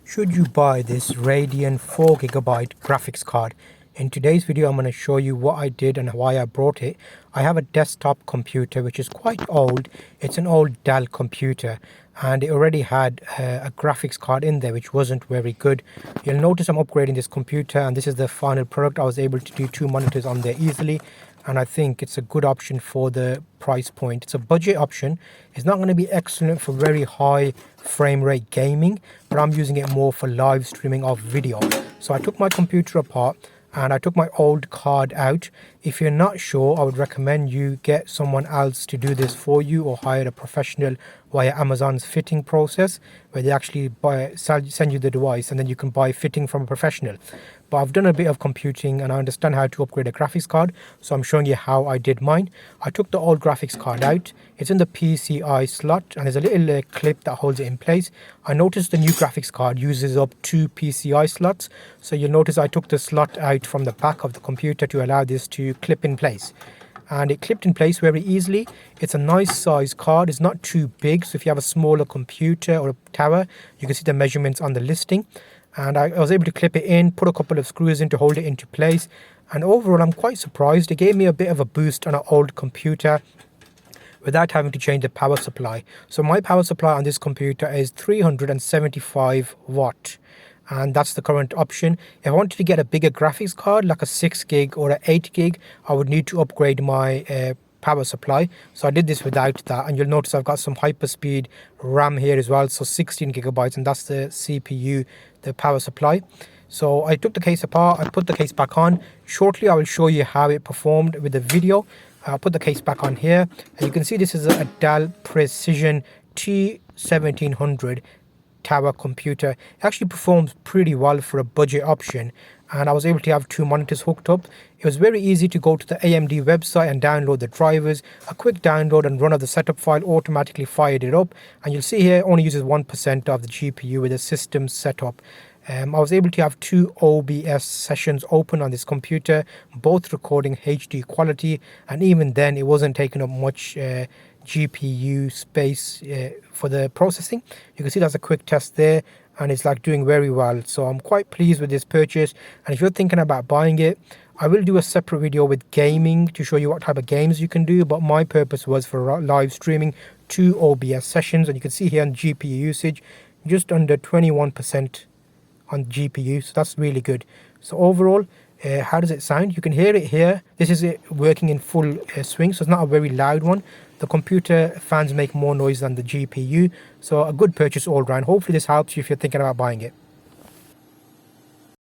Should you buy this Radeon 4GB graphics card? In today's video I'm going to show you what I did and why I brought it. I have a desktop computer which is quite old. It's an old Dell computer and it already had a graphics card in there which wasn't very good. You'll notice I'm upgrading this computer and this is the final product. I was able to do 2 monitors on there easily, and I think it's a good option for the price point. It's a budget option. It's not going to be excellent for very high frame rate gaming, but I'm using it more for live streaming of video. So I took my computer apart and I took my old card out. If you're not sure, I would recommend you get someone else to do this for you or hire a professional via Amazon's fitting process, where they actually send you the device and then you can buy fitting from a professional. But I've done a bit of computing and I understand how to upgrade a graphics card, so I'm showing you how I did mine. I took the old graphics card out. It's in the PCI slot and there's a little clip that holds it in place. I noticed the new graphics card uses up 2 PCI slots, so you'll notice I took the slot out from the back of the computer to allow this to clip in place, and it clipped in place very easily. It's a nice size card. It's not too big, so if you have a smaller computer or a tower, you can see the measurements on the listing. And I was able to clip it in, put a couple of screws in to hold it into place, and overall I'm quite surprised. It gave me a bit of a boost on an old computer without having to change the power supply. So my power supply on this computer is 375 watt, and that's the current option. If I wanted to get a bigger graphics card like a 6 gig or an 8 gig, I would need to upgrade my power supply. So I did this without that, and you'll notice I've got some hyperspeed RAM here as well, so 16 gigabytes, and that's the CPU, the power supply. So I took the case apart, I put the case back on. Shortly I will show you how it performed with the video. I'll put the case back on here, and you can see this is a Dell Precision T1600 tower computer. It actually performs pretty well for a budget option, and I was able to have 2 monitors hooked up. It was very easy to go to the AMD website and download the drivers. A quick download and run of the setup file automatically fired it up, and you'll see here it only uses 1% of the GPU with the system setup. I was able to have 2 OBS sessions open on this computer, both recording HD quality, and even then it wasn't taking up much GPU space for the processing. You can see that's a quick test there, and it's like doing very well. So I'm quite pleased with this purchase, and if you're thinking about buying it, I will do a separate video with gaming to show you what type of games you can do, but my purpose was for live streaming, 2 OBS sessions, and you can see here on GPU usage just under 21% on GPU, so that's really good. So overall, how does it sound? You can hear it here. This is it working in full swing, so it's not a very loud one. The computer fans make more noise than the GPU, so a good purchase all round. Hopefully this helps you if you're thinking about buying it.